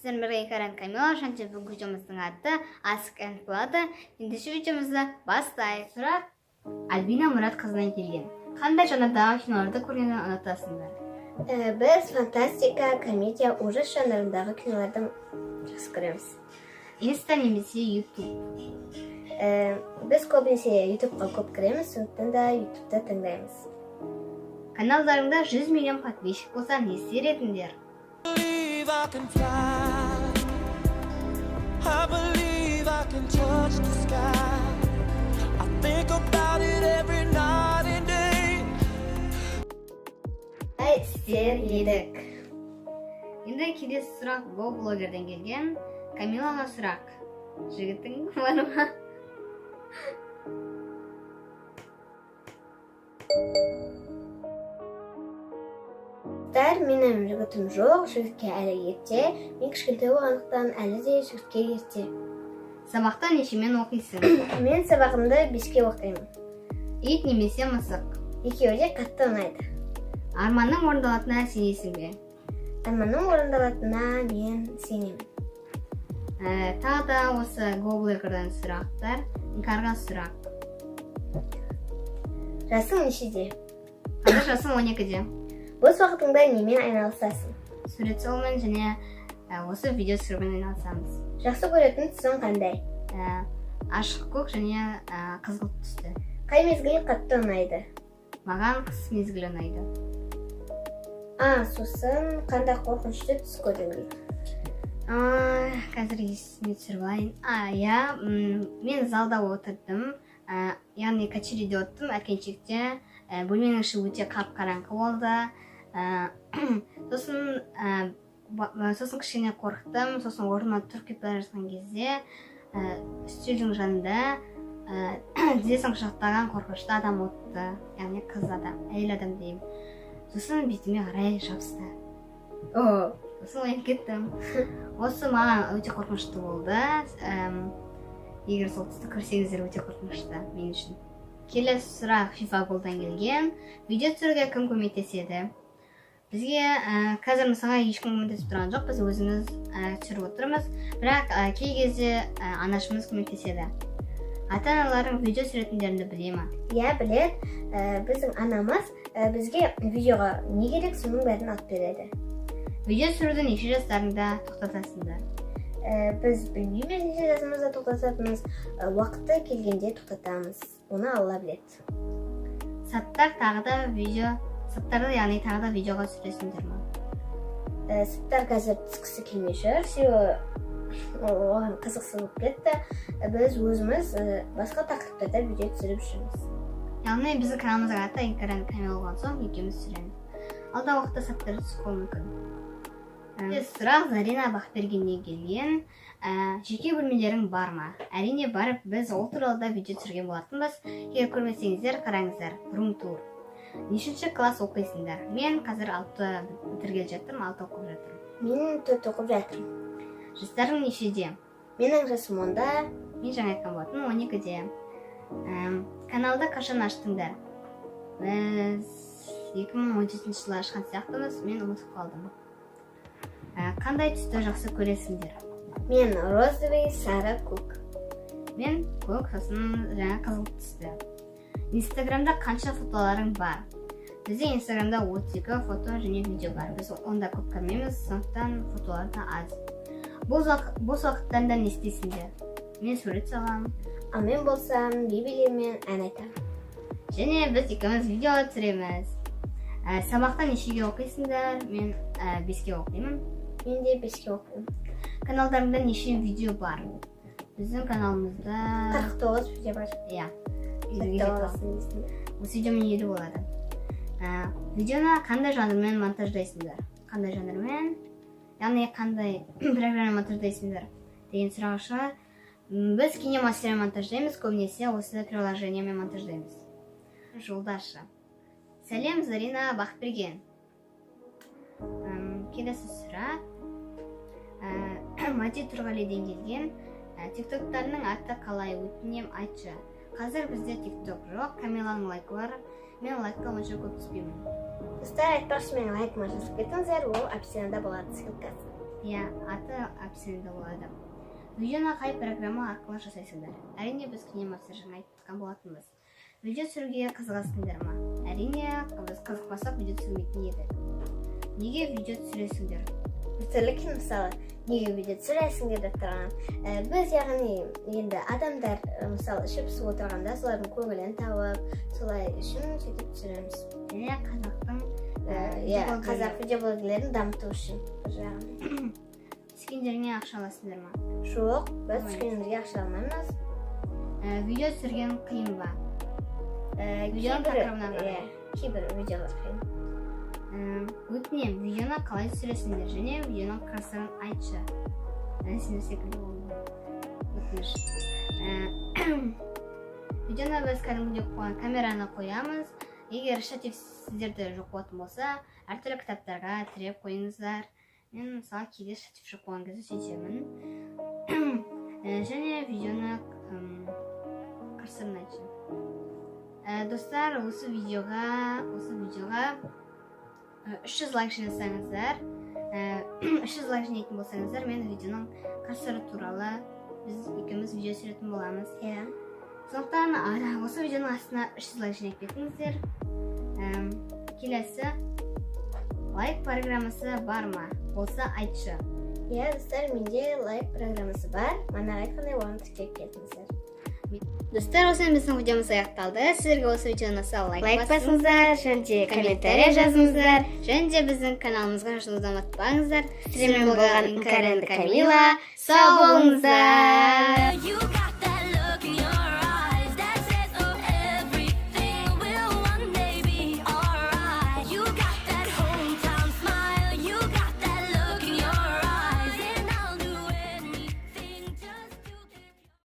Сіздермен бірге Карен Камила, шанчы бүгінгі видеомыздың аты Ask and болады. Ендеше видеомызды бастайық. Сұрақ Альбина Мұрат қызынан келген. Қандай жанрдағы киноларды көргенді ұнатасыңдар? Біз фантастика, комедия, ужас жанрындағы киноларды жақсы көреміз. Инста немесе YouTube? Біз көбінесе YouTube'ға көп кіреміз, сондықтан да YouTube'да тыңдаймыз. Каналдарыңда 100 миллион подписчик болса, не істер едіңдер? I can fly. I believe I can touch the sky. I think about it every night and day. Істер едік. Енді келесі сұрақ блогерден келген. Камилаға сұрақ. Жігітің бар ма? Менің жігітім жоқ, жігітке әлі ерте. Мен кішкентай болғандықтан әлі де жігітке ерте. Сабақта нешемен оқисың? Мен сабағымды 5-ке оқимын. Ит немесе мысық? Екеуі де қатты ұнайды. Арманның орындалатынына сенесің бе? Арманның орындалатынына мен сенемін. Тағы да осы Гоблерден сұрақтар. Инкарға сұрақ. Жасың нешеде? Қазір жасым 12-де. Бос уақытыңда немен айналысасың? Сурет салумен және осы видео түсірумен айналысамыз. Жақсы көретін түсің қандай? Ашық көк және қызғылт түсті. Қай мезгіл қатты ұнайды? Маған қыс мезгілі ұнайды. Сосын қандай қорқынышты түс көрдіңіз? Қазір есіме түсіріп алайын. Мен залда отырдым. Яғни качериде отырдым, әткеншекте. Бөлменің іші өте қап-қараңғы болды. Сосын кішкене қорықтым. Сосын орныма тұрып кетіп бара жатқан кезде үстелдің жанында тізесін құшақтаған қорқынышты адам отты. Яғни қыз адам, әйел адам деймін. Сосын бетіме қарай жабысты. Сосын оянып кеттім. Осы маған өте қорқынышты болды. Егер сол тұсты көрсеңіздер, өте қорқынышты мен үшін. Келесі сұрақ FIFA Gold'дан келген. Видео түсіруге кім көмектеседі? Бізге қазір мысалға ешкім көмектесіп тұрған жоқ, біз өзіміз түсіріп отырмыз. Бірақ кей кезде анашымыз көмектеседі. Ата-аналарың видео түсіретіндеріңді біле ме? Иә, біледі. Біздің анамыз бізге видеоға не керек, соның бәрін алып береді. Видео түсіруді неше жастарыңда тоқтатасыңдар? Біз білмейміз неше жасымызда тоқтататынымыз, уақыты келгенде тоқтатамыз. Оны Алла біледі. Саптарды яғни тағы да видеоға түсіресіңдер ме? Саптар қазір түскісі келмей жүр, себебі оған қызықсыз болып кетті. Біз өзіміз басқа тақырыптарда видео түсіріп жүрміз. Яғни біздің каналымыздың аты Карен Камила болған соң екеуміз түсіреміз. Алда уақытта саптар түсіп мүмкін. Сұрақ Зарина Бақбергеннен келген. Жеке бөлмелерің бар ма? Әрине бар, біз ол туралы да видео түсірген болатынбыз. Егер көрмесеңіздер, қараңыздар. Рум-тур. Нешінші класс оқисыңдар? Мен қазір 6 бітіргелі жатырмын, 6 оқып жатырмын. Мен 4 оқып жатырмын. Жастарың нешеде? Менің жасым 10-да. Мен жаңа айтқан болатынмын, 12-де. Каналды қашан аштыңдар? Біз 2017 жылы ашқан сияқтымыз, мен ұмытып қалдым. Қандай түсті жақсы көресіңдер? Мен розовый, сары, көк. Мен көк, сосын жаңа қызыл түсті. Инстаграмда қанша фотоларың бар? Бізде Инстаграмда 32 фото және видео бар. Біз онда көп кірмейміз, сондықтан фотолар да аз. Бос уақыттарында не істейсіңдер? Мен сурет саламын. Ал мен болсам би-билермен ән айтамын. Және біз екеуміз видео түсіреміз. Сабақта нешеге оқисыңдар? Мен 5-ке оқимын. Мен де 5-ке оқимын. Каналдарыңда неше видео бар? Біздің каналымызда 49 видео бар. Иә. Осы видеомен 50 болады. Видеоны қандай жанрмен монтаждайсыңдар? Қандай жанрмен? Яғни қандай программа монтаждайсыңдар? Деген сұрақ шығар. Біз кинемастермен монтаждаймыз, көбінесе осы приложениемен монтаждаймыз. Жолдашы. Сәлем, Зарина Бақберген. Келесі сұрақ. Мати Тұрғалиден келген. Тиктоктарының аты қалай, өтінем айтшы. Қазір бізде тикток жоқ, Камиланың лайкі бар. Мен лайкқа онша көп түспеймін. Достар, айтпақшы менің лайкыма жазып кетіңіздер, ол описанияда болады ссылкасы. Иә, аты әпсенді болады. Видеоны қай программа арқылы жасайсыңдар? Әрине біз кинемастер жаңа айтқан болатынбыз. Видео түсіруге қызығасыңдар ма? Әрине, біз қызықпасақ видео түсірмейтін едік. Неге видео түсіресіңдер? Мысалы, неге видео түсіресіңдер деп тұрған. Біз яғни енді адамдар мысалы ішіп пісіп отырғанда солардың көңілін тауып, солай үшін сөйтіп түсіреміз. Және Қазақ видеоблогерлерін дамыту үшін бір жағынан. Түскендеріне ақша аласыңдар ма? Жоқ, біз түскенімізге ақша алмаймыз. Видео түсірген қиын ба? Кейбір видеолар қиын. Өтінем, видеоны қалай түсіресіңдер және видеоның қыр-сырын айтшы. Сендер секілді болды. Өтініш. Видеоны біз кәдімгідей камераны қоямыз. Егер штатив сіздерде жоқ болатын болса, әртүрлі кітаптарға тіреп қойыңыздар. Мен мысалы кейде штатив жоқ болған кезде сөйтемін. Және видеоны қыр-сырын айтшы. Достар, осы видеоға 300 лайк жинасаңыздар, 300 лайк жинайтын болсаңыздар, мен видеоның қыр-сыры туралы біз екеуміз видео түсіретін боламыз. Сондықтан осы видеоның астына 300 лайк жинап кетіңіздер. Келесі лайк программасы бар ма? Болса айтшы. Достар, менде лайк программасы бар. Мана айтқандай оған тіркеп кетіңіздер. Достар, осымен біздің видеомыз аяқталды. Сіздерге осы видеоны ұнаса лайк басыңыздар, және комментарий жазыңыздар. Және де біздің каналымызға жазылудан ұмытпаңыздар. Сіздермен болған Іңкәр Камила. Сау болыңыздар.